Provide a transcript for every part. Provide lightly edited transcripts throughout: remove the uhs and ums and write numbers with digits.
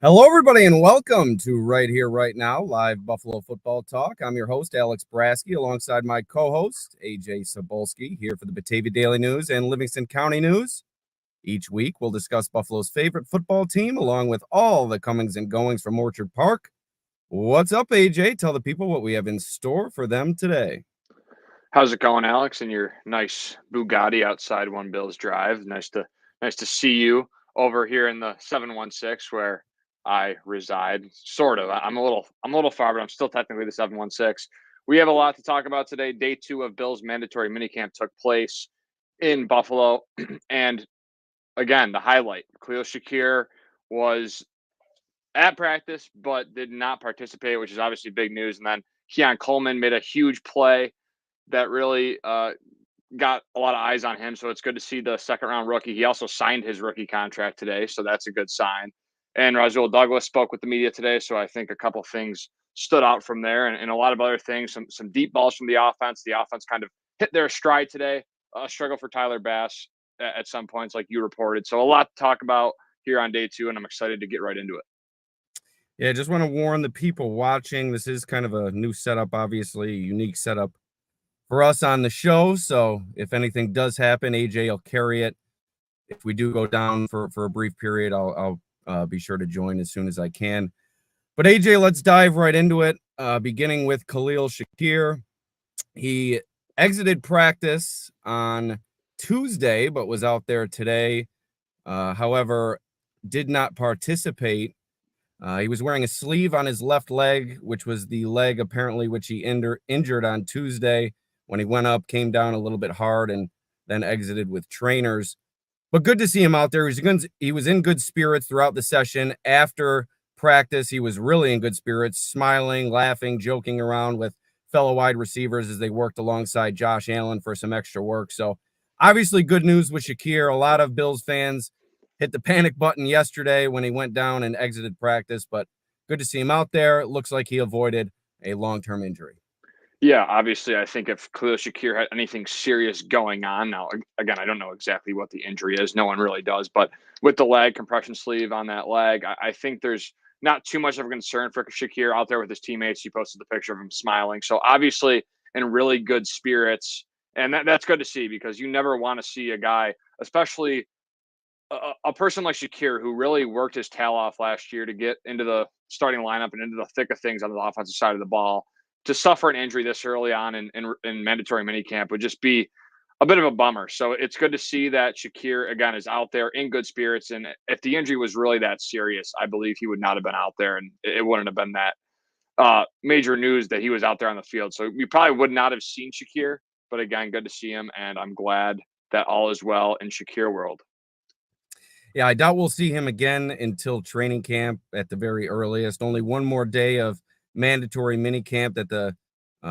Hello, everybody, and welcome to Right Here, Right Now, live Buffalo football talk. I'm your host, Alex Brasky, alongside my co-host, Ajay Cybulski, here for the Batavia Daily News and Livingston County News. Each week, we'll discuss Buffalo's favorite football team, along with all the comings and goings from Orchard Park. What's up, AJ? Tell the people what we have in store for them today. How's it going, Alex? And your nice Bugatti outside One Bills Drive. Nice to see you over here in the 716 where I reside. Sort of. I'm a little far, but I'm still technically the 716. We have a lot to talk about today. Day 2 of Bills mandatory minicamp took place in Buffalo, and again, the highlight: Khalil Shakir was at practice but did not participate, which is obviously big news. And then Keon Coleman made a huge play that really got a lot of eyes on him. So it's good to see the second round rookie. He also signed his rookie contract today, so that's a good sign. And Rasul Douglas spoke with the media today, so I think a couple things stood out from there, and a lot of other things. Some deep balls from the offense. The offense kind of hit their stride today. A struggle for Tyler Bass at some points, like you reported. So a lot to talk about here on day 2, and I'm excited to get right into it. Yeah, just want to warn the people watching. This is kind of a new setup, obviously, a unique setup for us on the show. So if anything does happen, AJ will carry it. If we do go down for a brief period, I'll be sure to join as soon as I can. But AJ, let's dive right into it, beginning with Khalil Shakir. He exited practice on Tuesday, but was out there today. However, did not participate. He was wearing a sleeve on his left leg, which was the leg apparently which he injured on Tuesday. When he went up, came down a little bit hard, and then exited with trainers. But good to see him out there. He was in good spirits throughout the session. After practice, he was really in good spirits, smiling, laughing, joking around with fellow wide receivers as they worked alongside Josh Allen for some extra work. So obviously good news with Shakir. A lot of Bills fans hit the panic button yesterday when he went down and exited practice, but good to see him out there. It looks like he avoided a long-term injury. Yeah, obviously, I think if Khalil Shakir had anything serious going on, now, again, I don't know exactly what the injury is. No one really does. But with the leg, compression sleeve on that leg, I think there's not too much of a concern for Shakir out there with his teammates. He posted the picture of him smiling. So obviously in really good spirits. And that's good to see, because you never want to see a guy, especially a person like Shakir, who really worked his tail off last year to get into the starting lineup and into the thick of things on the offensive side of the ball, to suffer an injury this early on in mandatory minicamp would just be a bit of a bummer. So it's good to see that Shakir, again, is out there in good spirits. And if the injury was really that serious, I believe he would not have been out there, and it wouldn't have been that major news that he was out there on the field. So we probably would not have seen Shakir, but again, good to see him. And I'm glad that all is well in Shakir world. Yeah, I doubt we'll see him again until training camp at the very earliest. Only one more day of mandatory minicamp that the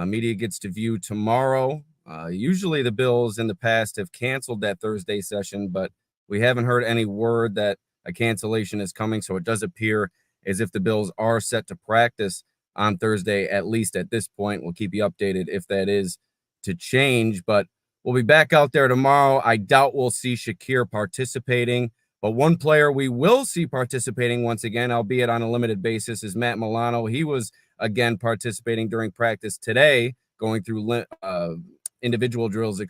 media gets to view tomorrow. Usually the Bills in the past have canceled that Thursday session, but we haven't heard any word that a cancellation is coming, so it does appear as if the Bills are set to practice on Thursday, at least at this point. We'll keep you updated if that is to change, but we'll be back out there tomorrow. I doubt we'll see Shakir participating. But one player we will see participating once again, albeit on a limited basis, is Matt Milano. He was, again, participating during practice today, going through individual drills,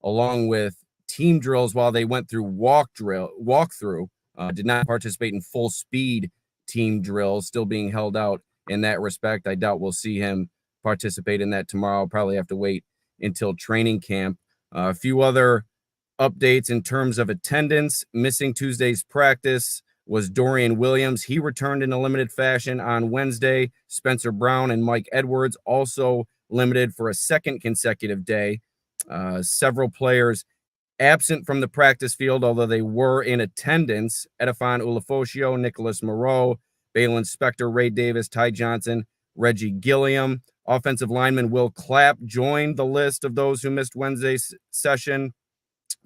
along with team drills while they went through walkthrough. Did not participate in full speed team drills, still being held out in that respect. I doubt we'll see him participate in that tomorrow. Probably have to wait until training camp. A few other updates in terms of attendance. Missing Tuesday's practice was Dorian Williams. He returned in a limited fashion on Wednesday. Spencer Brown and Mike Edwards also limited for a second consecutive day. Several players absent from the practice field, although they were in attendance. Edifon Ulofoshio, Nicholas Moreau, Balin Spector, Ray Davis, Ty Johnson, Reggie Gilliam. Offensive lineman Will Clapp joined the list of those who missed Wednesday's session.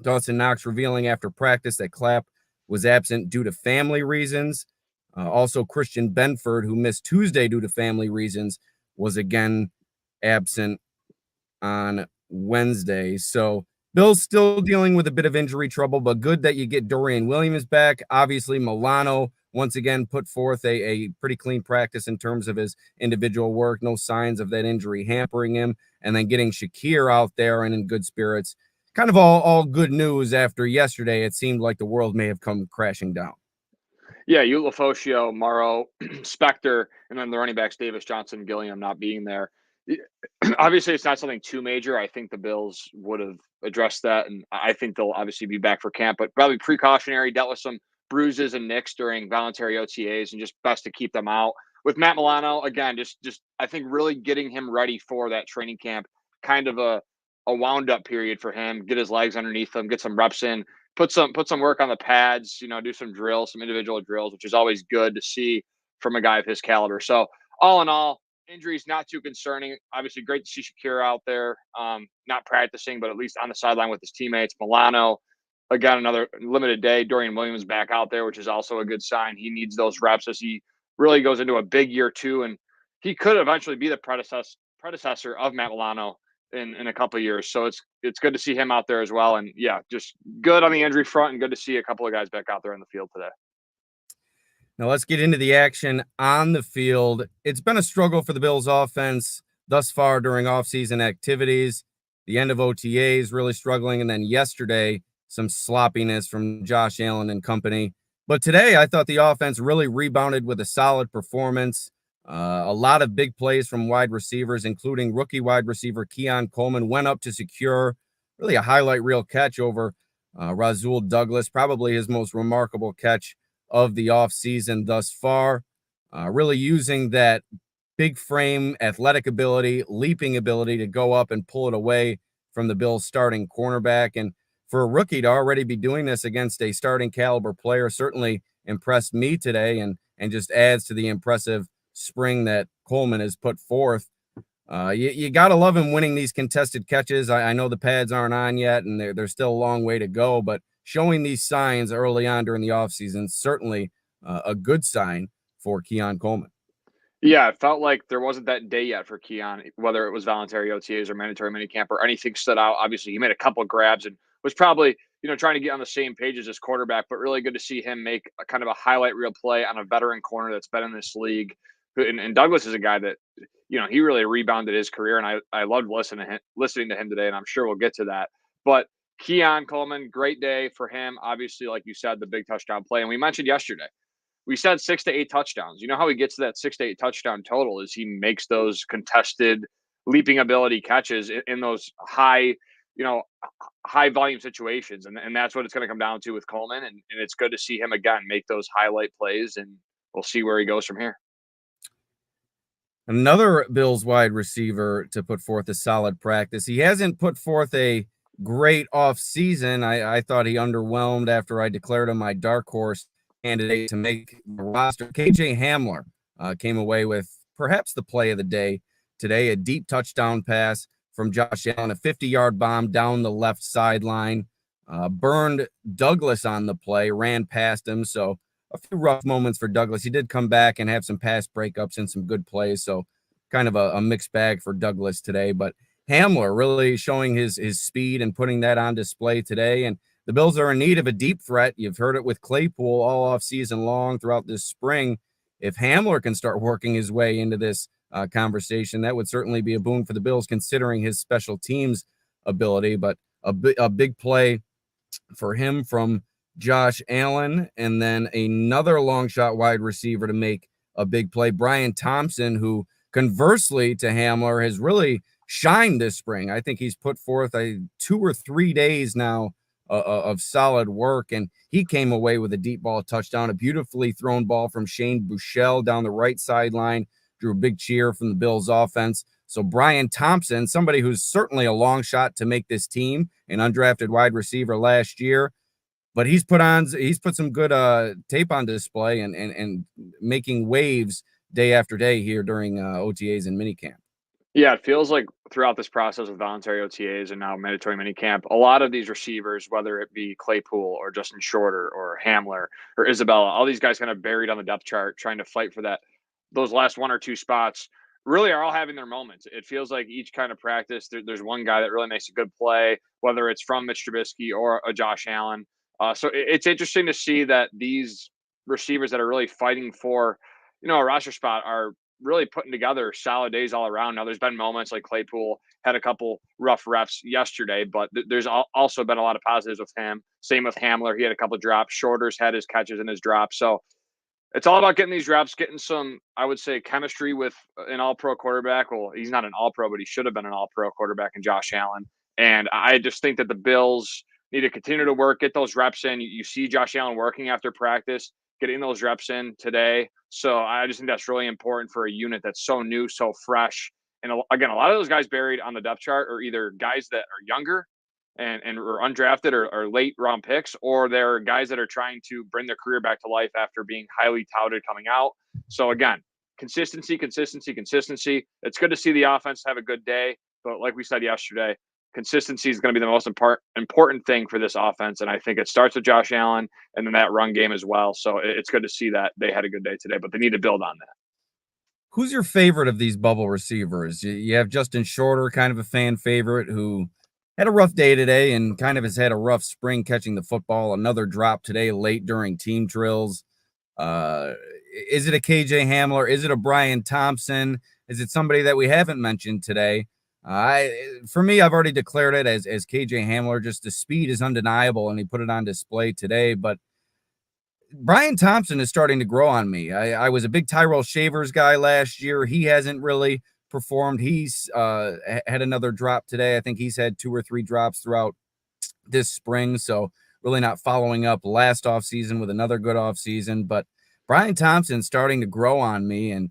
Dawson Knox revealing after practice that Clapp was absent due to family reasons. Also, Christian Benford, who missed Tuesday due to family reasons, was again absent on Wednesday. So Bill's still dealing with a bit of injury trouble, but good that you get Dorian Williams back. Obviously, Milano once again put forth a pretty clean practice in terms of his individual work. No signs of that injury hampering him. And then getting Shakir out there and in good spirits. Kind of all good news after yesterday. It seemed like the world may have come crashing down. Yeah, Ulafosio, Morrow, Spector, and then the running backs Davis, Johnson, Gilliam not being there. Obviously, it's not something too major. I think the Bills would have addressed that, and I think they'll obviously be back for camp, but probably precautionary, dealt with some bruises and nicks during voluntary OTAs, and just best to keep them out. With Matt Milano, again, just I think really getting him ready for that training camp, kind of a wound up period for him, get his legs underneath him, get some reps in, put some work on the pads, do some drills, some individual drills, which is always good to see from a guy of his caliber. So all in all, injuries not too concerning. Obviously, great to see Shakir out there, not practicing, but at least on the sideline with his teammates. Milano, again, another limited day. Dorian Williams back out there, which is also a good sign. He needs those reps as he really goes into a big year too, and he could eventually be the predecessor of Matt Milano in a couple of years. So it's good to see him out there as well. And yeah, just good on the injury front and good to see a couple of guys back out there in the field today. Now let's get into the action on the field. It's been a struggle for the Bills offense thus far during offseason activities. The end of OTAs really struggling. And then yesterday, some sloppiness from Josh Allen and company. But today, I thought the offense really rebounded with a solid performance. A lot of big plays from wide receivers, including rookie wide receiver Keon Coleman, went up to secure really a highlight reel catch over Rasul Douglas, probably his most remarkable catch of the offseason thus far. Really using that big frame, athletic ability, leaping ability to go up and pull it away from the Bills' starting cornerback. And for a rookie to already be doing this against a starting caliber player certainly impressed me today and just adds to the impressive spring that Coleman has put forth. You got to love him winning these contested catches. I know the pads aren't on yet, and there's still a long way to go, but showing these signs early on during the offseason, certainly a good sign for Keon Coleman. Yeah, it felt like there wasn't that day yet for Keon, whether it was voluntary OTAs or mandatory minicamp or anything stood out. Obviously, he made a couple of grabs and was probably, trying to get on the same page as his quarterback, but really good to see him make a kind of a highlight reel play on a veteran corner that's been in this league. And Douglas is a guy that, he really rebounded his career, and I loved listening to him today, and I'm sure we'll get to that. But Keon Coleman, great day for him. Obviously, like you said, the big touchdown play. And we mentioned yesterday, we said 6 to 8 touchdowns. You know how he gets to that 6 to 8 touchdown total is he makes those contested leaping ability catches in those high, high volume situations. And that's what it's going to come down to with Coleman. And it's good to see him again make those highlight plays, and we'll see where he goes from here. Another Bills wide receiver to put forth a solid practice. He hasn't put forth a great offseason. I thought he underwhelmed after I declared him my Darkhorse candidate to make the roster. KJ Hamler came away with perhaps the play of the day today, a deep touchdown pass from Josh Allen, a 50-yard bomb down the left sideline, burned Douglas on the play, ran past him. So a few rough moments for Douglas. He did come back and have some pass breakups and some good plays. So kind of a mixed bag for Douglas today, but Hamler really showing his speed and putting that on display today. And the Bills are in need of a deep threat. You've heard it with Claypool all off season long throughout this spring. If Hamler can start working his way into this conversation, that would certainly be a boon for the Bills considering his special teams ability, but a big play for him from Josh Allen, and then another long shot wide receiver to make a big play, Brian Thompson, who conversely to Hamler has really shined this spring. I think he's put forth 2 or 3 days now of solid work, and he came away with a deep ball touchdown, a beautifully thrown ball from Shane Buechele down the right sideline, drew a big cheer from the Bills offense. So Brian Thompson, somebody who's certainly a long shot to make this team, an undrafted wide receiver last year, but he's put some good tape on display and making waves day after day here during OTAs and minicamp. Yeah, it feels like throughout this process of voluntary OTAs and now mandatory minicamp, a lot of these receivers, whether it be Claypool or Justin Shorter or Hamler or Isabella, all these guys kind of buried on the depth chart trying to fight for those last 1 or 2 spots, really are all having their moments. It feels like each kind of practice, there's one guy that really makes a good play, whether it's from Mitch Trubisky or a Josh Allen. So it's interesting to see that these receivers that are really fighting for, a roster spot are really putting together solid days all around. Now, there's been moments like Claypool had a couple rough reps yesterday, but there's also been a lot of positives with him. Same with Hamler. He had a couple drops. Shorter's had his catches and his drops. So it's all about getting these reps, getting some, I would say, chemistry with an all-pro quarterback. Well, he's not an all-pro, but he should have been an all-pro quarterback in Josh Allen. And I just think that the Bills need to continue to work, get those reps in. You see Josh Allen working after practice, getting those reps in today. So I just think that's really important for a unit that's so new, so fresh. And again, a lot of those guys buried on the depth chart are either guys that are younger and are undrafted or late round picks, or they're guys that are trying to bring their career back to life after being highly touted coming out. So again, consistency. It's good to see the offense have a good day, but like we said yesterday, consistency is going to be the most important thing for this offense. And I think it starts with Josh Allen and then that run game as well. So it's good to see that they had a good day today, but they need to build on that. Who's your favorite of these bubble receivers? You have Justin Shorter, kind of a fan favorite, who had a rough day today and kind of has had a rough spring catching the football. Another drop today late during team drills. Is it a KJ Hamler? Is it a Brian Thompson? Is it somebody that we haven't mentioned today? For me, I've already declared it as KJ Hamler. Just the speed is undeniable, and he put it on display today. But Brian Thompson is starting to grow on me. I was a big Tyrell Shavers guy last year. He hasn't really performed. He's had another drop today. I think he's had 2 or 3 drops throughout this spring. So really not following up last offseason with another good offseason. But Brian Thompson starting to grow on me and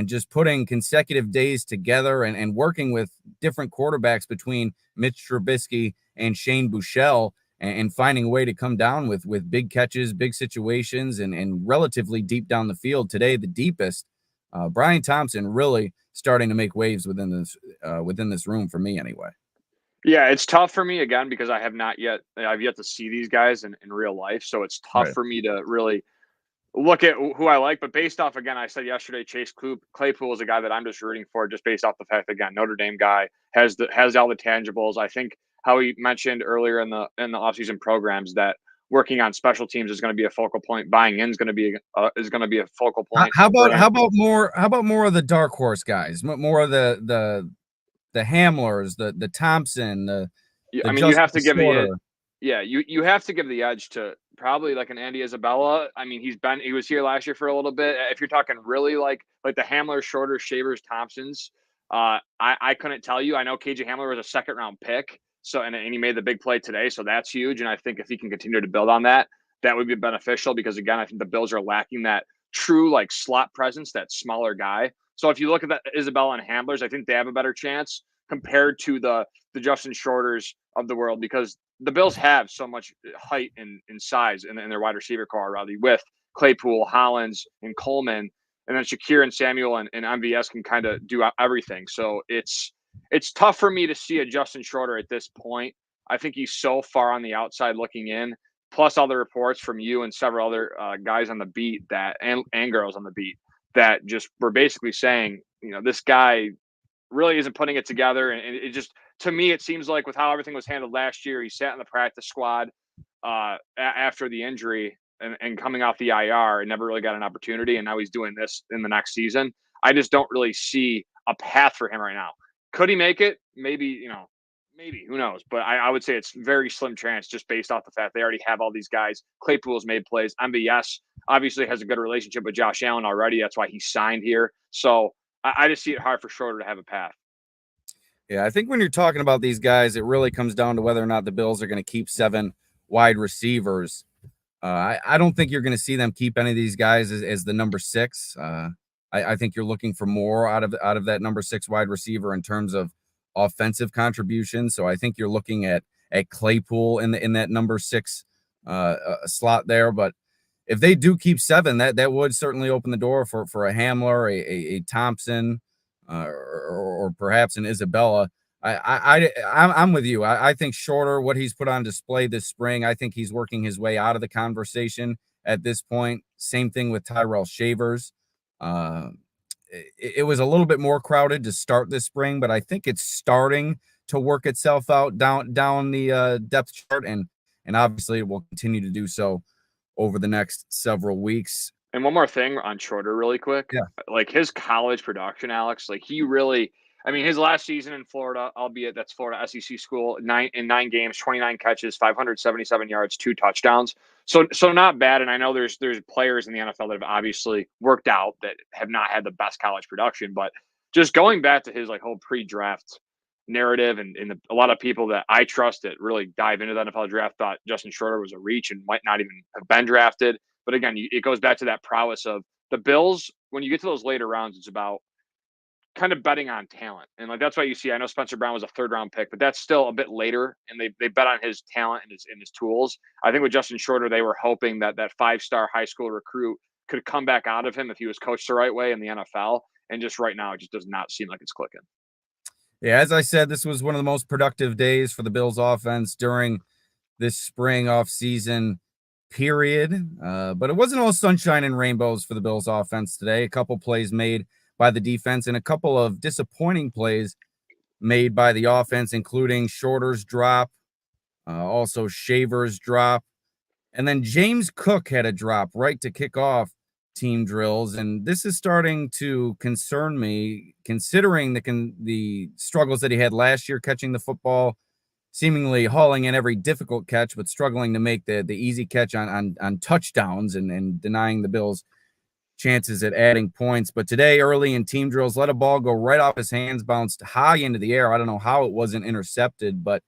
just putting consecutive days together and working with different quarterbacks between Mitch Trubisky and Shane Buechele and finding a way to come down with big catches, big situations, and relatively deep down the field. Today, the deepest. Brian Thompson really starting to make waves within this room for me anyway. Yeah, it's tough for me again because I've yet to see these guys in real life. So it's tough for me to really look at who I like. But based off, again, I said yesterday, Chase Claypool is a guy that I'm just rooting for just based off the fact that, again, Notre Dame guy has all the tangibles. I think how he mentioned earlier in the offseason programs that working on special teams is going to be a focal point. Buying in is going to be a focal point. How about more of the Darkhorse guys? More of the Hamlers, the Thompson, you have to give you have to give the edge to probably like an Andy Isabella. I mean, he was here last year for a little bit. If you're talking really like the Hamler, Shorter, Shavers, Thompsons, I couldn't tell you. I know KJ Hamler was a 2nd round pick. So, and he made the big play today. So that's huge. And I think if he can continue to build on that, that would be beneficial because, again, I think the Bills are lacking that true like slot presence, that smaller guy. So if you look at that Isabella and Hamlers, I think they have a better chance compared to the Justin Shorters of the world because the Bills have so much height and size in their wide receiver core already with Claypool, Hollins, and Coleman. And then Shakir and Samuel and MVS can kind of do everything. So it's tough for me to see a Justin Shorter at this point. I think he's so far on the outside looking in, plus all the reports from you and several other guys on the beat and girls on the beat that just were basically saying, this guy really isn't putting it together. And it just, to me, it seems like with how everything was handled last year, he sat in the practice squad after the injury and coming off the IR and never really got an opportunity. And now he's doing this in the next season. I just don't really see a path for him right now. Could he make it? Maybe, maybe, who knows? But I would say it's very slim chance just based off the fact they already have all these guys. Claypool's made plays. MVS obviously has a good relationship with Josh Allen already. That's why he signed here. So I just see it hard for Shorter to have a path. Yeah, I think when you're talking about these guys, it really comes down to whether or not the Bills are going to keep 7 wide receivers. I don't think you're going to see them keep any of these guys as the number 6. I think you're looking for more out of that number 6 wide receiver in terms of offensive contribution. So I think you're looking at Claypool in that number 6 slot there. But if they do keep 7, that would certainly open the door for a Hamler, a Thompson, or perhaps an Isabella. I'm with you. I think Shorter, what he's put on display this spring, I think he's working his way out of the conversation at this point. Same thing with Tyrell Shavers. It was a little bit more crowded to start this spring, but I think it's starting to work itself out down the depth chart, and obviously it will continue to do so over the next several weeks. And one more thing on Shorter really quick. Yeah. Like his college production, Alex, like he really, I mean, his last season in Florida, albeit that's Florida SEC school, 9 games, 29 catches, 577 yards, 2 touchdowns. So not bad. And I know there's players in the NFL that have obviously worked out that have not had the best college production, but just going back to his like whole pre-draft narrative and a lot of people that I trust that really dive into the NFL draft thought Justin Shorter was a reach and might not even have been drafted. But again, it goes back to that prowess of the Bills. When you get to those later rounds, it's about kind of betting on talent. And like that's why you see, I know Spencer Brown was a 3rd-round pick, but that's still a bit later. And they bet on his talent and his tools. I think with Justin Shorter, they were hoping that 5-star high school recruit could come back out of him if he was coached the right way in the NFL. And just right now, it just does not seem like it's clicking. Yeah, as I said, this was one of the most productive days for the Bills offense during this spring off-season period. But it wasn't all sunshine and rainbows for the Bills offense today. A couple plays made by the defense and a couple of disappointing plays made by the offense, including Shorter's drop, also Shaver's drop. And then James Cook had a drop right to kick off team drills. And this is starting to concern me, considering the struggles that he had last year catching the football, seemingly hauling in every difficult catch, but struggling to make the easy catch on touchdowns and denying the Bills chances at adding points. But today, early in team drills, let a ball go right off his hands, bounced high into the air. I don't know how it wasn't intercepted, but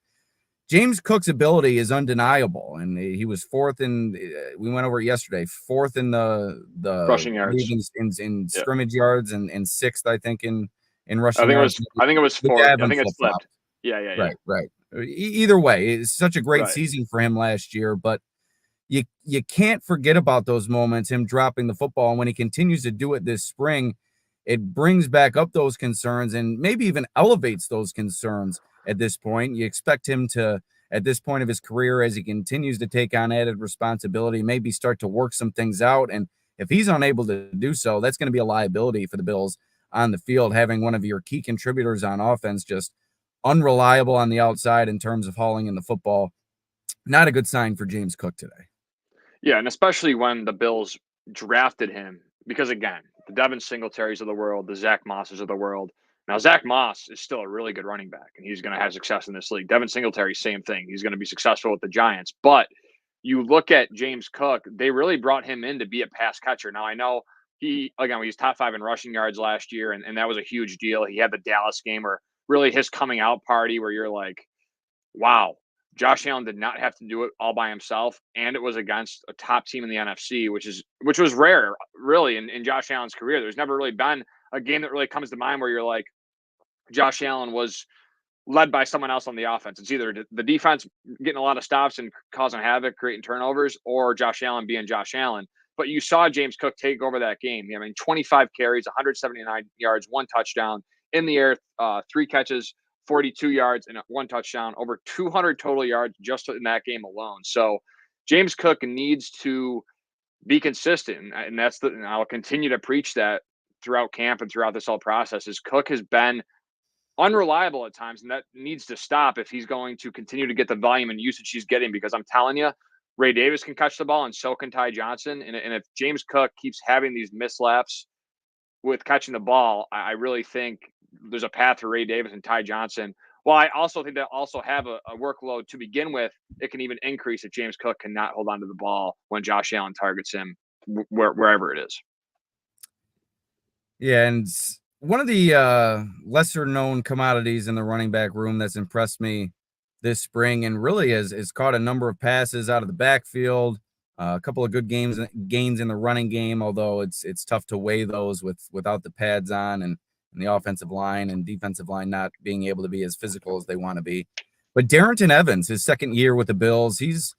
James Cook's ability is undeniable, and he was 4th in. We went over it yesterday. 4th in the rushing yards in scrimmage yards, and 6th, I think, in rushing yards. I think it was 4th. I think it's flipped. Yeah. Right. Either way, it's such a great season for him last year, but you can't forget about those moments, him dropping the football, and when he continues to do it this spring, it brings back up those concerns and maybe even elevates those concerns. At this point, you expect him to, at this point of his career, as he continues to take on added responsibility, maybe start to work some things out. And if he's unable to do so, that's going to be a liability for the Bills on the field, having one of your key contributors on offense just unreliable on the outside in terms of hauling in the football. Not a good sign for James Cook today. Yeah, and especially when the Bills drafted him, because again, the Devin Singletaries of the world, the Zach Mosses of the world. Now, Zach Moss is still a really good running back, and he's going to have success in this league. Devin Singletary, same thing. He's going to be successful with the Giants. But you look at James Cook, they really brought him in to be a pass catcher. Now, I know he was top 5 in rushing yards last year, and that was a huge deal. He had the Dallas game where really his coming out party where you're like, wow, Josh Allen did not have to do it all by himself, and it was against a top team in the NFC, which was rare, really, in Josh Allen's career. There's never really been a game that really comes to mind where you're like, Josh Allen was led by someone else on the offense. It's either the defense getting a lot of stops and causing havoc, creating turnovers, or Josh Allen being Josh Allen. But you saw James Cook take over that game. I mean, 25 carries, 179 yards, 1 touchdown in the air, 3 catches, 42 yards and 1 touchdown, over 200 total yards just in that game alone. So James Cook needs to be consistent. And and I'll continue to preach that throughout camp and throughout this whole process is Cook has been unreliable at times, and that needs to stop if he's going to continue to get the volume and usage he's getting, because I'm telling you, Ray Davis can catch the ball and so can Ty Johnson. And if James Cook keeps having these mislaps with catching the ball, I really think there's a path for Ray Davis and Ty Johnson. Well, I also think they'll also have a workload to begin with. It can even increase if James Cook cannot hold on to the ball when Josh Allen targets him wherever it is. Yeah, and one of the lesser known commodities in the running back room that's impressed me this spring and really has caught a number of passes out of the backfield, a couple of good gains in the running game, although it's tough to weigh those without the pads on and the offensive line and defensive line not being able to be as physical as they want to be. But Darrington Evans, his second year with the Bills, he's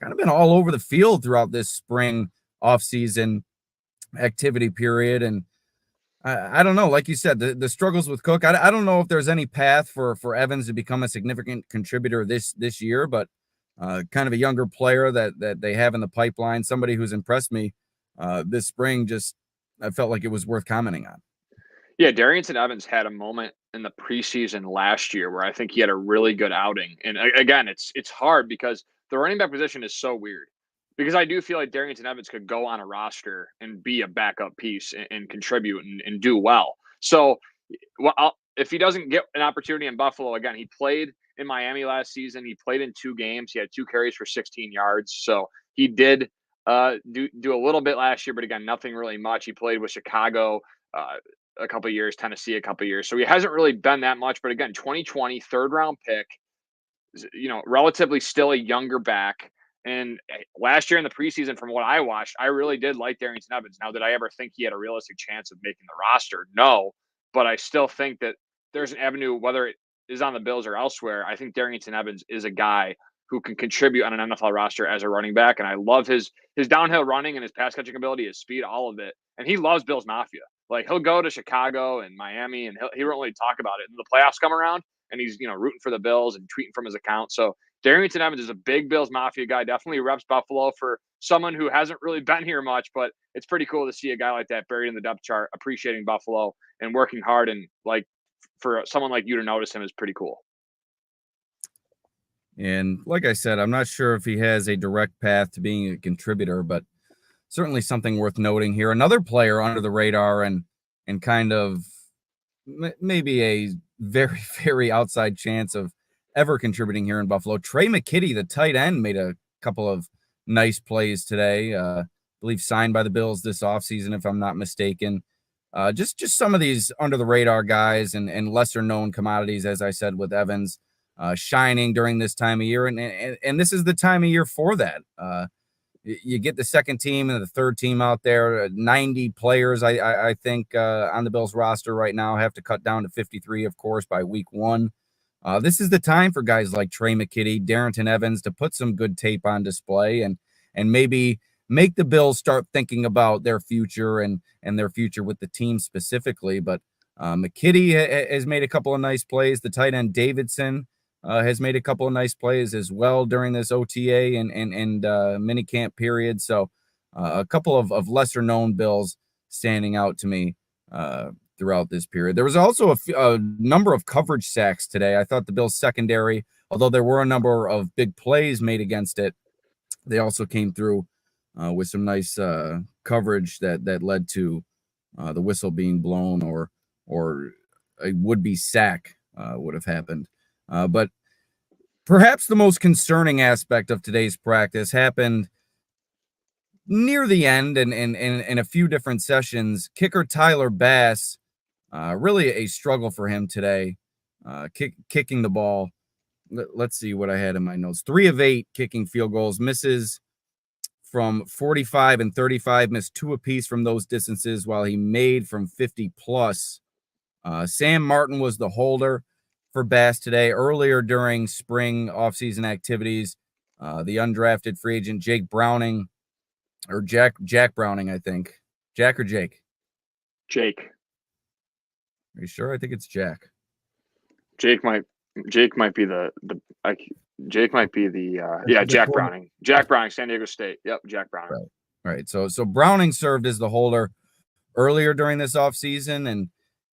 kind of been all over the field throughout this spring offseason activity period. And I don't know, like you said, the struggles with Cook, I don't know if there's any path for Evans to become a significant contributor this year, but kind of a younger player that they have in the pipeline, somebody who's impressed me this spring. Just I felt like it was worth commenting on. Yeah, Darrington Evans had a moment in the preseason last year where I think he had a really good outing. And again, it's hard because the running back position is so weird. because I do feel like Darrington Evans could go on a roster and be a backup piece and contribute and do well. So, if he doesn't get an opportunity in Buffalo again, he played in Miami last season. He played in 2 games. He had 2 carries for 16 yards. So he did do a little bit last year, but again, nothing really much. He played with Chicago a couple of years, Tennessee a couple of years. So he hasn't really been that much. But again, 2020 third round pick, relatively still a younger back. And last year in the preseason, from what I watched, I really did like Darrington Evans. Now, did I ever think he had a realistic chance of making the roster? No, but I still think that there's an avenue, whether it is on the Bills or elsewhere. I think Darrington Evans is a guy who can contribute on an NFL roster as a running back. And I love his downhill running and his pass catching ability, his speed, all of it. And he loves Bills Mafia. Like, he'll go to Chicago and Miami and he won't really talk about it. And the playoffs come around and he's, rooting for the Bills and tweeting from his account. So Darrington Evans is a big Bills Mafia guy, definitely reps Buffalo for someone who hasn't really been here much, but it's pretty cool to see a guy like that buried in the depth chart, appreciating Buffalo and working hard. And like, for someone like you to notice him is pretty cool. And like I said, I'm not sure if he has a direct path to being a contributor, but certainly something worth noting here. Another player under the radar and kind of maybe a very, very outside chance of ever contributing here in Buffalo. Trey McKitty, the tight end, made a couple of nice plays today. I believe signed by the Bills this offseason, if I'm not mistaken. Just some of these under the radar guys and lesser known commodities, as I said, with Evans shining during this time of year. And this is the time of year for that. You get the second team and the third team out there, 90 players, I think, on the Bills roster right now, have to cut down to 53, of course, by week 1. This is the time for guys like Trey McKitty, Darrington Evans to put some good tape on display and maybe make the Bills start thinking about their future and their future with the team specifically. But McKitty has made a couple of nice plays. The tight end Davidson has made a couple of nice plays as well during this OTA and minicamp period. So a couple of lesser known Bills standing out to me throughout this period. There was also a number of coverage sacks today. I thought the Bills secondary, although there were a number of big plays made against it, they also came through with some nice coverage that led to the whistle being blown or a would-be sack would have happened. But perhaps the most concerning aspect of today's practice happened near the end and in a few different sessions. Kicker Tyler Bass, really a struggle for him today, kicking the ball. Let's see what I had in my notes. 3 of 8 kicking field goals, misses from 45 and 35, missed 2 apiece from those distances, while he made from 50 plus. Sam Martin was the holder for Bass today. Earlier during spring offseason activities, the undrafted free agent Jack Browning, I think. Jack or Jake? Jake. Are you sure? I think it's Jack. Jake might be the Jack Browning. Jack Browning, San Diego State. Yep, Jack Browning. Right. So Browning served as the holder earlier during this offseason,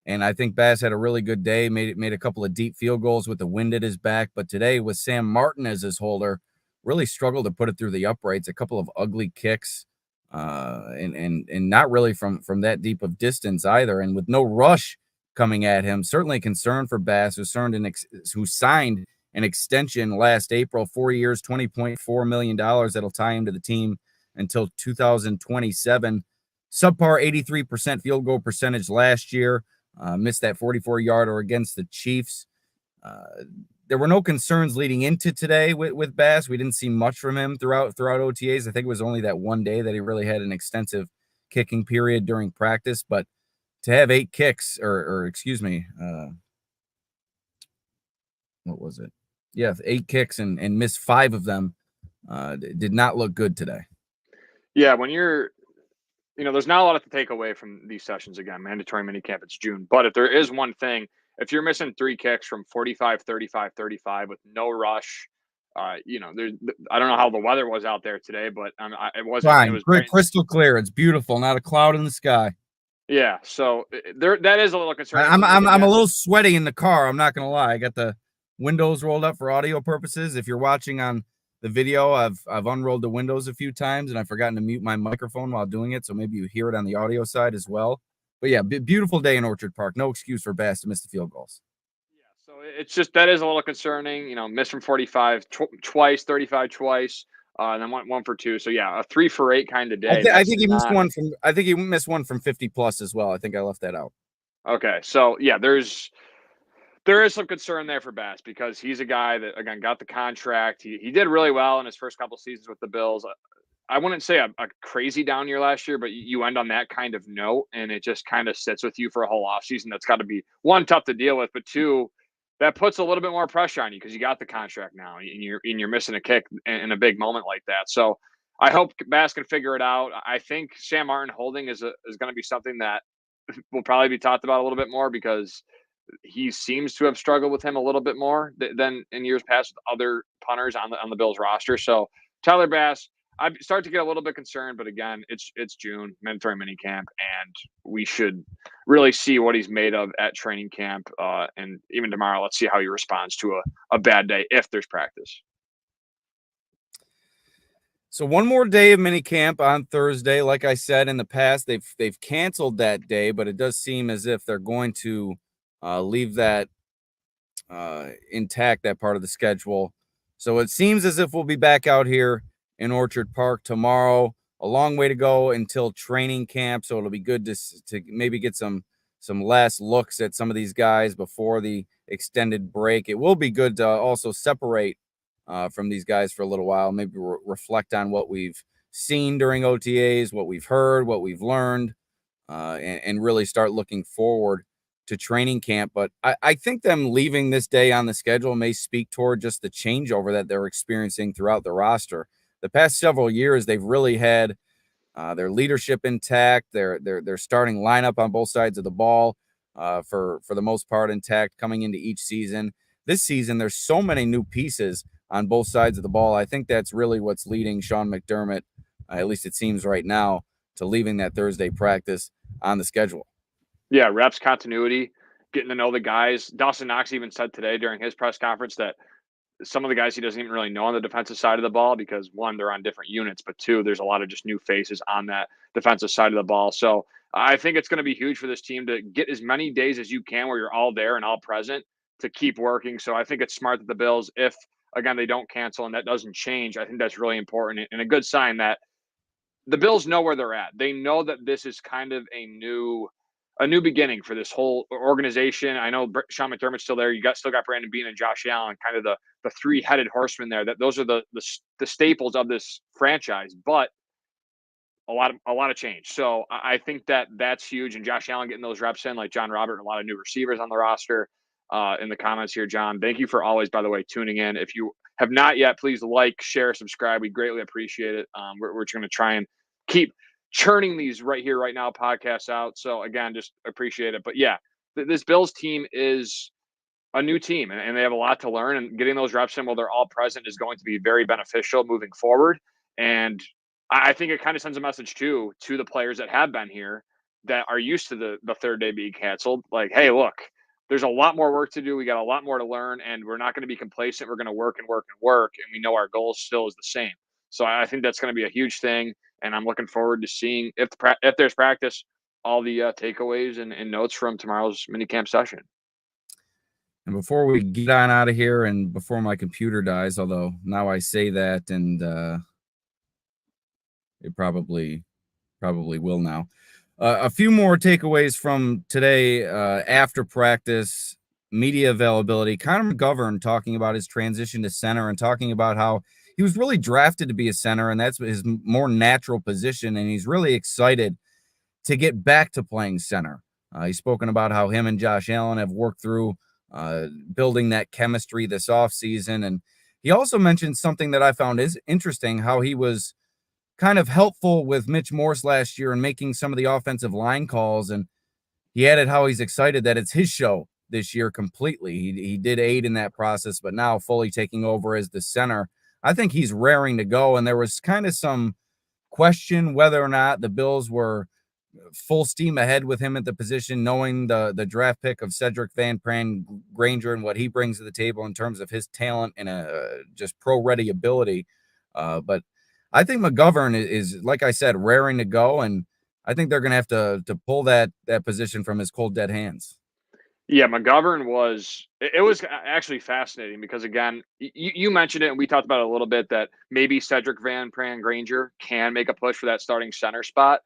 and I think Bass had a really good day, made a couple of deep field goals with the wind at his back. But today, with Sam Martin as his holder, really struggled to put it through the uprights. A couple of ugly kicks, and not really from that deep of distance either. And with no rush coming at him, certainly a concern for Bass, who signed an extension last April, 4 years, $20.4 million. That'll tie him to the team until 2027. Subpar 83% field goal percentage last year. Missed that 44-yarder against the Chiefs. There were no concerns leading into today with Bass. We didn't see much from him throughout OTAs. I think it was only that one day that he really had an extensive kicking period during practice. But to have 8 kicks, or excuse me, what was it? Yeah, 8 kicks and miss 5 of them did not look good today. Yeah, when you're there's not a lot to take away from these sessions. Again, mandatory minicamp, it's June. But if there is one thing, if you're missing 3 kicks from 45, 35, 35 with no rush, I don't know how the weather was out there today, but it wasn't. Fine. It was crystal clear. It's beautiful. Not a cloud in the sky. Yeah, so that is a little concerning. I'm a little sweaty in the car. I'm not going to lie. I got the windows rolled up for audio purposes. If you're watching on the video. I've unrolled the windows a few times, and I've forgotten to mute my microphone while doing it, so maybe you hear it on the audio side as well. But yeah, beautiful day in Orchard Park. No excuse for Bass to miss the field goals. Yeah, so it's just that is a little concerning. You know, missed from 45 twice, 35 twice, and then one for two. So yeah, a 3 for 8 kind of day. I think he missed one from. I think he missed one from 50 plus as well. I think I left that out. Okay, so yeah, there is some concern there for Bass because he's a guy that again got the contract. He did really well in his first couple seasons with the Bills. I wouldn't say a crazy down year last year, but you end on that kind of note, and it just kind of sits with you for a whole offseason. That's got to be, one, tough to deal with, but two, that puts a little bit more pressure on you because you got the contract now, and you're missing a kick in a big moment like that. So I hope Bass can figure it out. I think Sam Martin holding is going to be something that will probably be talked about a little bit more because he seems to have struggled with him a little bit more than in years past with other punters on the Bills roster. So Tyler Bass, I start to get a little bit concerned, but again, it's June, mandatory minicamp, and we should really see what he's made of at training camp. And even tomorrow, let's see how he responds to a bad day if there's practice. So one more day of minicamp on Thursday. Like I said in the past, they've canceled that day, but it does seem as if they're going to leave that intact, that part of the schedule. So it seems as if we'll be back out here in Orchard Park tomorrow. A long way to go until training camp, so it'll be good to maybe get some last looks at some of these guys before the extended break. It will be good to also separate from these guys for a little while, maybe reflect on what we've seen during OTAs, what we've heard, what we've learned, and really start looking forward to training camp. But I think them leaving this day on the schedule may speak toward just the changeover that they're experiencing throughout the roster. The past several years, they've really had their leadership intact, their starting lineup on both sides of the ball for the most part intact coming into each season. This season, there's so many new pieces on both sides of the ball. I think that's really what's leading Sean McDermott, at least it seems right now, to leaving that Thursday practice on the schedule. Yeah, reps, continuity, getting to know the guys. Dawson Knox even said today during his press conference that some of the guys he doesn't even really know on the defensive side of the ball because, one, they're on different units, but two, there's a lot of just new faces on that defensive side of the ball. So I think it's going to be huge for this team to get as many days as you can where you're all there and all present to keep working. So I think it's smart that the Bills, if, again, they don't cancel and that doesn't change, I think that's really important and a good sign that the Bills know where they're at. They know that this is kind of a new beginning for this whole organization. I know Sean McDermott's still there. You still got Brandon Beane and Josh Allen, kind of the three-headed horsemen there. That those are the staples of this franchise, but a lot of change. So I think that's huge. And Josh Allen getting those reps in, like John Robert, and a lot of new receivers on the roster. In the comments here, John, thank you for always, by the way, tuning in. If you have not yet, please like, share, subscribe. We greatly appreciate it. We're going to try and keep churning these right here, right now podcasts out. So again, just appreciate it. But yeah, this Bills team is a new team and they have a lot to learn, and getting those reps in while they're all present is going to be very beneficial moving forward. And I think it kind of sends a message too to the players that have been here that are used to the third day being canceled. Like, hey, look, there's a lot more work to do. We got a lot more to learn, and we're not going to be complacent. We're going to work and work and work, and we know our goal still is the same. So I think that's going to be a huge thing, and I'm looking forward to seeing if there's practice, all the takeaways and notes from tomorrow's minicamp session. And before we get on out of here, and before my computer dies, although now I say that, and it probably will now. A few more takeaways from today after practice, media availability. Connor McGovern talking about his transition to center and talking about how he was really drafted to be a center, and that's his more natural position, and he's really excited to get back to playing center. He's spoken about how him and Josh Allen have worked through building that chemistry this offseason, and he also mentioned something that I found is interesting, how he was kind of helpful with Mitch Morse last year and making some of the offensive line calls. And he added how he's excited that it's his show this year completely. He did aid in that process, but now fully taking over as the center. I think he's raring to go. And there was kind of some question whether or not the Bills were full steam ahead with him at the position, knowing the draft pick of Cedric Van Pran Granger and what he brings to the table in terms of his talent and just pro-ready ability. But I think McGovern is, like I said, raring to go, and I think they're going to have to pull that position from his cold dead hands. Yeah, McGovern was it was actually fascinating because again, you mentioned it and we talked about it a little bit that maybe Cedric Van Pran Granger can make a push for that starting center spot.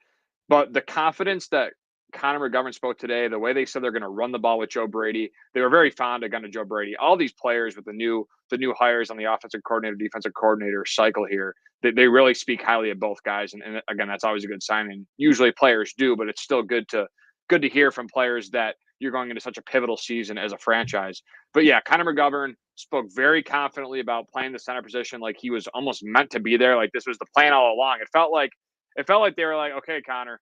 But the confidence that Connor McGovern spoke today, the way they said they're going to run the ball with Joe Brady, they were very fond of Joe Brady. All these players with the new hires on the offensive coordinator, defensive coordinator cycle here, they really speak highly of both guys. And again, that's always a good sign. And usually players do, but it's still good to hear from players that you're going into such a pivotal season as a franchise. But yeah, Connor McGovern spoke very confidently about playing the center position like he was almost meant to be there. Like this was the plan all along. It felt like they were like, okay, Connor,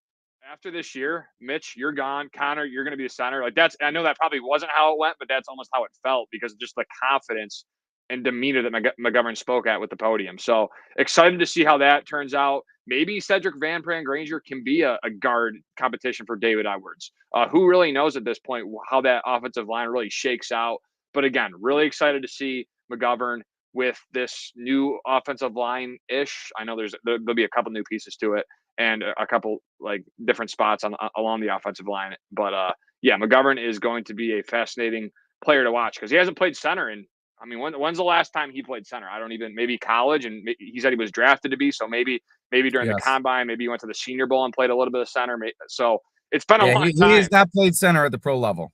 after this year, Mitch, you're gone. Connor, you're going to be the center. Like that's, I know that probably wasn't how it went, but that's almost how it felt because of just the confidence and demeanor that McGovern spoke at with the podium. So excited to see how that turns out. Maybe Cedric Van Pran Granger can be a guard competition for David Edwards. Who really knows at this point how that offensive line really shakes out? But again, really excited to see McGovern with this new offensive line ish. I know there'll be a couple new pieces to it and a couple like different spots along the offensive line. But yeah, McGovern is going to be a fascinating player to watch because he hasn't played center in. I mean, when's the last time he played center? I don't even. Maybe college, and he said he was drafted to be. So maybe during the Yes. combine, maybe he went to the Senior Bowl and played a little bit of center. So it's been a Yeah, long he time. has not played center at the pro level.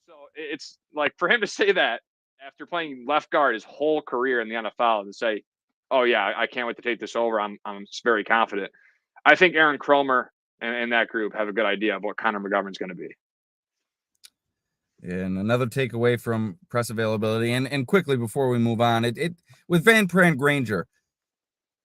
So it's like for him to say that after playing left guard his whole career in the NFL to say, "Oh yeah, I can't wait to take this over. I'm very confident." I think Aaron Cromer and that group have a good idea of what Connor McGovern's going to be. And another takeaway from press availability, and quickly before we move on, it with Van Pran Granger,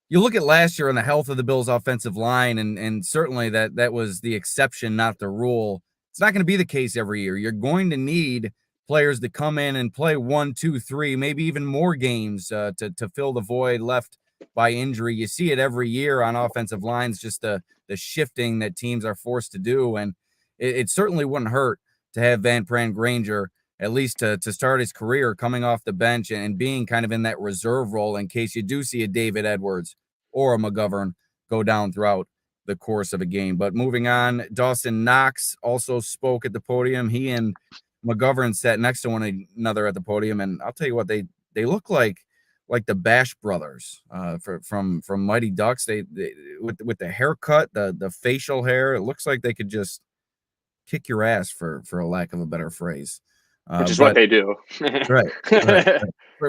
you look at last year and the health of the Bills' offensive line, and certainly that was the exception, not the rule. It's not going to be the case every year. You're going to need players to come in and play 1, 2, 3, maybe even more games to fill the void left by injury. You see it every year on offensive lines, just the shifting that teams are forced to do, and it certainly wouldn't hurt to have Van Pran Granger at least to start his career coming off the bench and being kind of in that reserve role in case you do see a David Edwards or a McGovern go down throughout the course of a game. But moving on, Dawson Knox also spoke at the podium. He and McGovern sat next to one another at the podium, and I'll tell you what, they look like the Bash brothers from Mighty Ducks. They with the haircut, the facial hair, it looks like they could just kick your ass for a lack of a better phrase. Which is what they do. Right.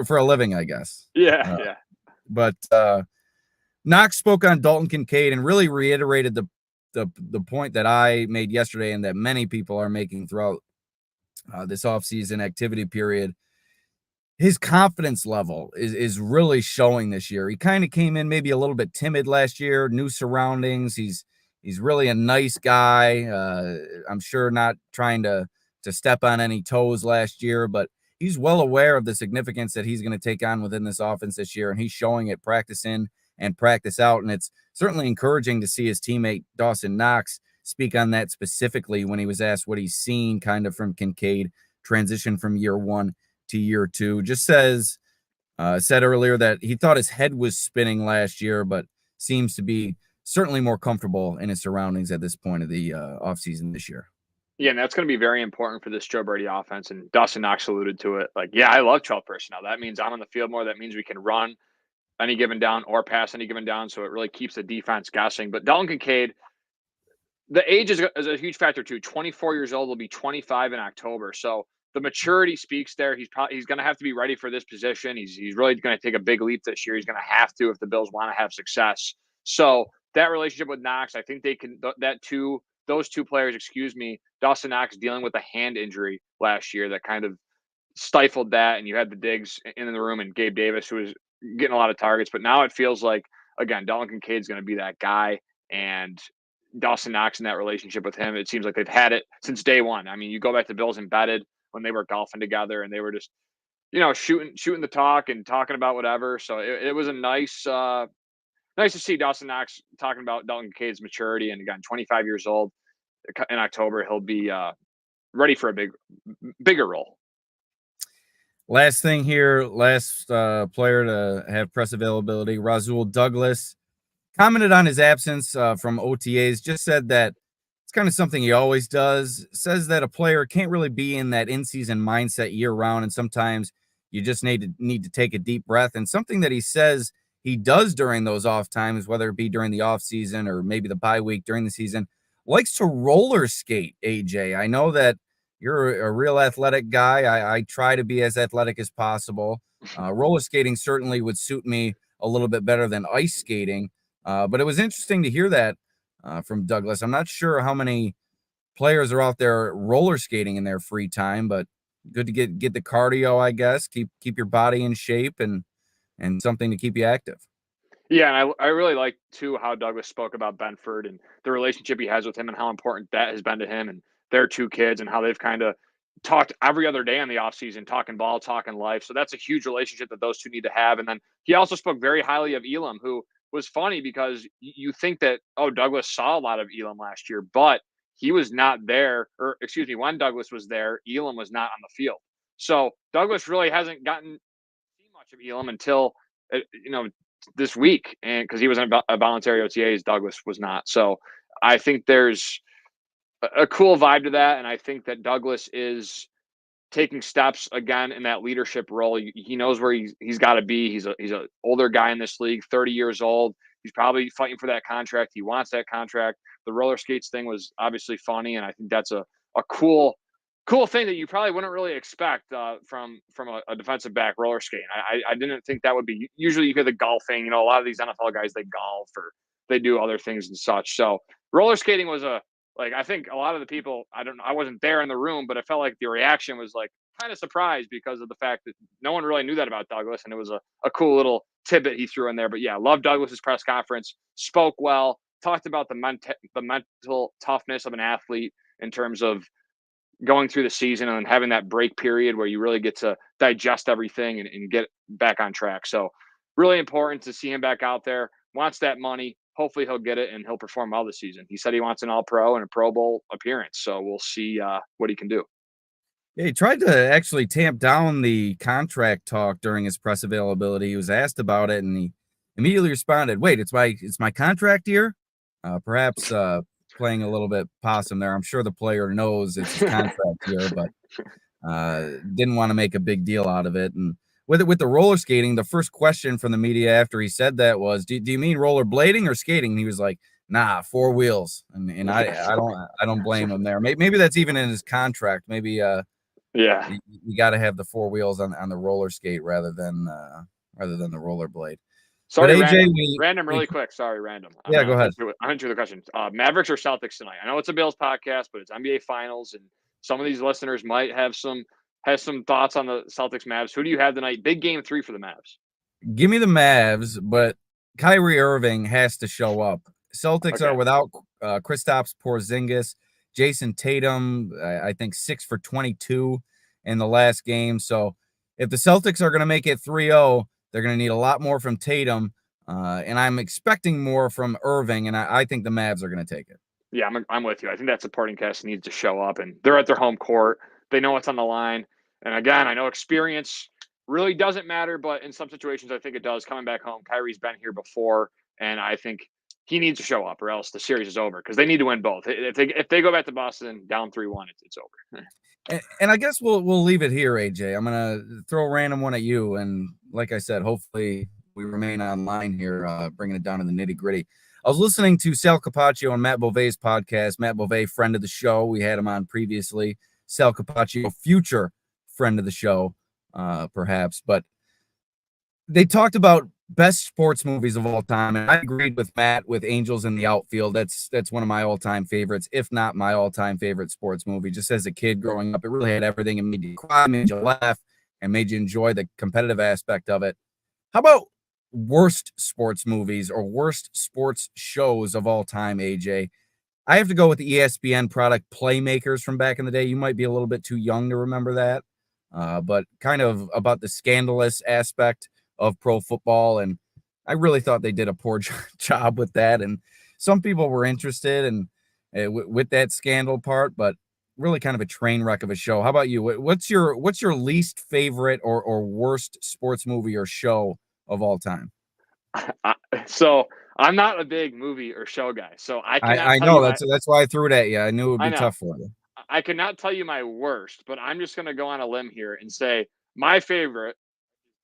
For a living, I guess. Yeah. But Knox spoke on Dalton Kincaid and really reiterated the point that I made yesterday and that many people are making throughout this offseason activity period. His confidence level is really showing this year. He kind of came in maybe a little bit timid last year, new surroundings. He's really a nice guy. I'm sure not trying to step on any toes last year, but he's well aware of the significance that he's going to take on within this offense this year, and he's showing it practice in and practice out. And it's certainly encouraging to see his teammate Dawson Knox speak on that specifically when he was asked what he's seen kind of from Kincaid transition from year one to year two. Just said earlier that he thought his head was spinning last year, but seems to be certainly more comfortable in his surroundings at this point of the offseason this year. Yeah, and that's going to be very important for this Joe Brady offense. And Dawson Knox alluded to it. Like, yeah, I love 12 personnel. That means I'm on the field more. That means we can run any given down or pass any given down. So it really keeps the defense guessing. But Dalton Kincaid, the age is a huge factor too. 24 years old, will be 25 in October. So the maturity speaks there. He's going to have to be ready for this position. He's really going to take a big leap this year. He's going to have to if the Bills want to have success. So that relationship with Knox, I think they can. Those two players, Dawson Knox dealing with a hand injury last year that kind of stifled that, and you had the Diggs in the room and Gabe Davis, who was getting a lot of targets. But now it feels like, again, Dalton Kincaid's going to be that guy, and Dawson Knox in that relationship with him, it seems like they've had it since day one. I mean, you go back to Bills Embedded when they were golfing together and they were just, shooting the talk and talking about whatever. So it was a nice nice to see Dawson Knox talking about Dalton Kincaid's maturity. And again, 25 years old in October, he'll be ready for a bigger role. Last thing here, last player to have press availability, Rasul Douglas, commented on his absence from OTAs, just said that it's kind of something he always does, says that a player can't really be in that in-season mindset year-round, and sometimes you just need to take a deep breath. And something that he says he does during those off times, whether it be during the off season or maybe the bye week during the season, likes to roller skate, AJ. I know that you're a real athletic guy. I try to be as athletic as possible. Roller skating certainly would suit me a little bit better than ice skating. But it was interesting to hear that from Douglas. I'm not sure how many players are out there roller skating in their free time, but good to get the cardio, I guess. Keep your body in shape and something to keep you active. Yeah, and I really like too how Douglas spoke about Benford and the relationship he has with him and how important that has been to him and their two kids and how they've kind of talked every other day in the offseason, talking ball, talking life. So that's a huge relationship that those two need to have. And then he also spoke very highly of Elam, who was funny because you think that, oh, Douglas saw a lot of Elam last year, but he was not there, or excuse me, when Douglas was there, Elam was not on the field. So Douglas really hasn't gotten much of Elam until, this week, and because he was in a voluntary OTAs, Douglas was not. So I think there's a cool vibe to that, and I think that Douglas is taking steps again in that leadership role. He knows where he's got to be. He's a older guy in this league, 30 years old. He's probably fighting for that contract. He wants that contract. The roller skates thing was obviously funny, and I think that's a cool thing that you probably wouldn't really expect from a defensive back roller skating. I didn't think that would be. Usually you hear the golfing. A lot of these NFL guys, they golf or they do other things and such. So roller skating was I think a lot of the people, I wasn't there in the room, but I felt like the reaction was like kind of surprised because of the fact that no one really knew that about Douglas, and it was a cool little tidbit he threw in there. But yeah, love Douglas's press conference, spoke well, talked about the mental toughness of an athlete in terms of going through the season and having that break period where you really get to digest everything and get back on track. So really important to see him back out there, wants that money. Hopefully he'll get it and he'll perform well this season. He said he wants an All-Pro and a Pro Bowl appearance. So we'll see what he can do. Yeah, he tried to actually tamp down the contract talk during his press availability. He was asked about it and he immediately responded, "Wait, it's my contract year?" Perhaps playing a little bit possum there. I'm sure the player knows it's his contract year, but didn't want to make a big deal out of it. And with the roller skating, the first question from the media after he said that was, "Do you mean roller blading or skating?" And he was like, "Nah, 4 wheels." And I don't blame him there. Maybe that's even in his contract. Maybe yeah, you got to have the 4 wheels on the roller skate rather than the roller blade. Sorry, but AJ, random, really quick. Sorry, random. Yeah, go ahead. I'm into the question. Mavericks or Celtics tonight? I know it's a Bills podcast, but it's NBA Finals, and some of these listeners might have some thoughts on the Celtics Mavs. Who do you have tonight? Big game 3 for the Mavs. Give me the Mavs, but Kyrie Irving has to show up. Celtics are without Kristaps Porzingis, Jason Tatum. I think 6 for 22 in the last game. So if the Celtics are going to make it 3-0. They're going to need a lot more from Tatum, and I'm expecting more from Irving, and I think the Mavs are going to take it. Yeah, I'm with you. I think that supporting cast needs to show up, and they're at their home court. They know what's on the line. And again, I know experience really doesn't matter, but in some situations, I think it does. Coming back home, Kyrie's been here before, and I think he needs to show up, or else the series is over because they need to win both. If they go back to Boston down 3-1, it's over. And I guess we'll leave it here, AJ. I'm gonna throw a random one at you, and like I said, hopefully we remain online here, bringing it down to the nitty gritty. I was listening to Sal Capaccio on Matt Bove's podcast. Matt Bove, friend of the show, we had him on previously. Sal Capaccio, future friend of the show, perhaps, but they talked about best sports movies of all time, and I agreed with Matt with Angels in the Outfield. That's one of my all-time favorites, if not my all-time favorite sports movie. Just as a kid growing up, it really had everything. It made you cry, made you laugh, and made you enjoy the competitive aspect of it. How about worst sports movies or worst sports shows of all time, AJ? I have to go with the ESPN product Playmakers from back in the day. You might be a little bit too young to remember that, but kind of about the scandalous aspect of pro football. And I really thought they did a poor job with that, and some people were interested and with that scandal part, but really kind of a train wreck of a show. How about you? What's your least favorite or worst sports movie or show of all time? So I'm not a big movie or show guy, so I cannot I tell you know my. that's why I threw it at you. I knew it would I be know. tough for you. I cannot tell you my worst, but I'm just going to go on a limb here and say my favorite,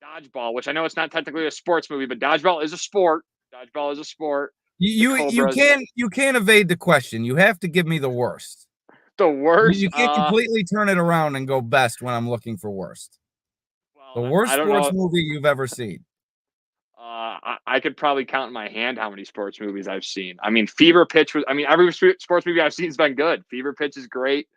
Dodgeball, which I know it's not technically a sports movie, but Dodgeball is a sport. Dodgeball is a sport. The Cobras. You can't evade the question. You have to give me the worst. The worst. You can't completely turn it around and go best when I'm looking for worst. The Well, worst I don't sports know. movie you've ever seen. I could probably count in my hand how many sports movies I've seen. I mean, Fever Pitch was. I mean, every sports movie I've seen has been good. Fever Pitch is great.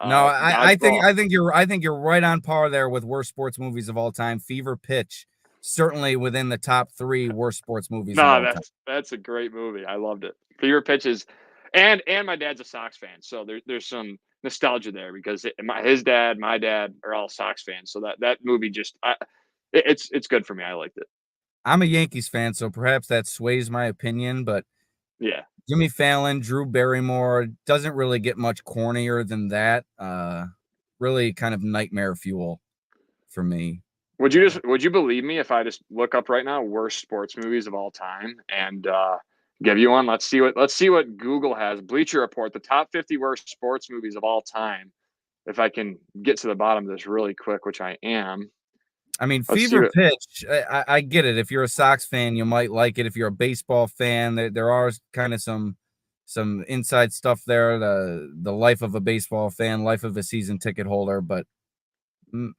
No, I Dodgeball. think you're right on par there with worst sports movies of all time. Fever Pitch, certainly within the top 3 worst sports movies of No, all time. that's a great movie. I loved it. Fever Pitch is, and my dad's a Sox fan, so there's some nostalgia there because his dad, my dad are all Sox fans. So that movie just, it's good for me. I liked it. I'm a Yankees fan, so perhaps that sways my opinion, but Yeah. Jimmy Fallon, Drew Barrymore doesn't really get much cornier than that. Really kind of nightmare fuel for me. Would you believe me if I just look up right now worst sports movies of all time and give you one? Let's see what Google has. Bleacher Report, the top 50 worst sports movies of all time. If I can get to the bottom of this really quick, which I am. I mean, Let's see Fever what, Pitch, I get it. If you're a Sox fan, you might like it. If you're a baseball fan, there are kind of some inside stuff there. The life of a baseball fan, life of a season ticket holder. But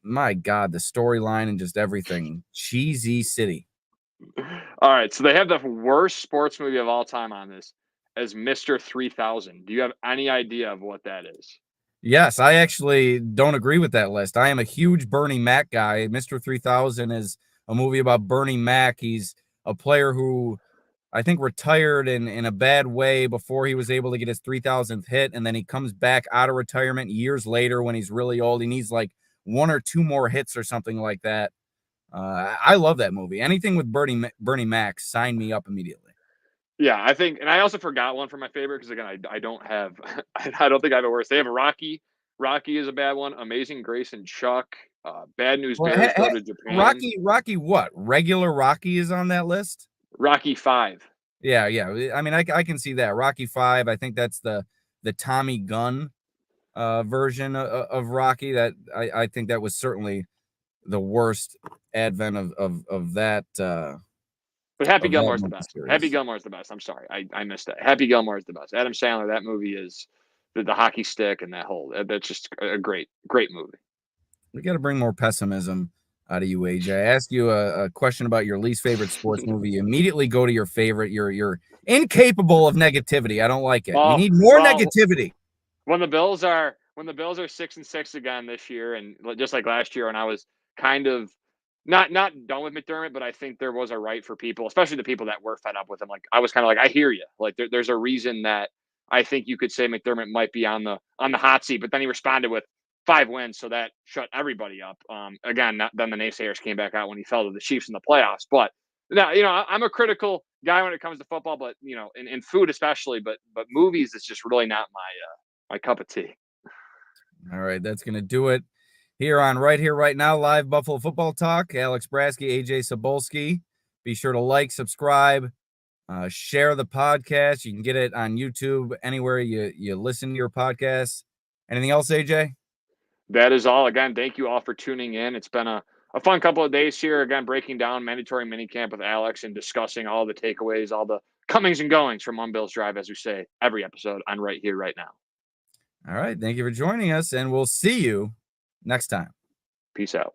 my God, the storyline and just everything. Cheesy City. All right, so they have the worst sports movie of all time on this as Mr. 3000. Do you have any idea of what that is? Yes, I actually don't agree with that list. I am a huge Bernie Mac guy. Mr. 3000 is a movie about Bernie Mac. He's a player who I think retired in a bad way before he was able to get his 3,000th hit. And then he comes back out of retirement years later when he's really old. He needs like 1 or 2 more hits or something like that. I love that movie. Anything with Bernie Mac, sign me up immediately. Yeah, I think, and I also forgot one for my favorite because again, I don't have, I don't think I have a worse. They have Rocky. Rocky is a bad one. Amazing Grace and Chuck. Bad News Well, Bears go to Japan. Rocky what? Regular Rocky is on that list? Rocky 5. Yeah. I mean, I can see that. Rocky 5, I think that's the Tommy Gunn version of Rocky. That I think that was certainly the worst advent of that. But Happy Of that Gilmore's the movie best. series. Happy Gilmore's the best. I'm sorry, I missed that. Happy Gilmore's the best. Adam Sandler. That movie is the hockey stick and that whole. That's just a great movie. We got to bring more pessimism out of you, AJ. I asked you a question about your least favorite sports movie. You immediately go to your favorite. You're incapable of negativity. I don't like it. We need more negativity. When the Bills are 6-6 again this year, and just like last year, when I was kind of not done with McDermott, but I think there was a right for people, especially the people that were fed up with him. Like I was kind of like, I hear you. Like there's a reason that I think you could say McDermott might be on the hot seat, but then he responded with 5 wins, so that shut everybody up. Again, then the naysayers came back out when he fell to the Chiefs in the playoffs. But now, I'm a critical guy when it comes to football, but in food especially, but movies, it's just really not my cup of tea. All right, that's gonna do it. Right here, right now, live Buffalo Football Talk. Alex Brasky, Ajay Cybulski. Be sure to like, subscribe, share the podcast. You can get it on YouTube, anywhere you listen to your podcasts. Anything else, AJ? That is all. Again, thank you all for tuning in. It's been a fun couple of days here. Again, breaking down mandatory minicamp with Alex and discussing all the takeaways, all the comings and goings from One Bills Drive, as we say every episode on Right Here, Right Now. All right. Thank you for joining us, and we'll see you next time. Peace out.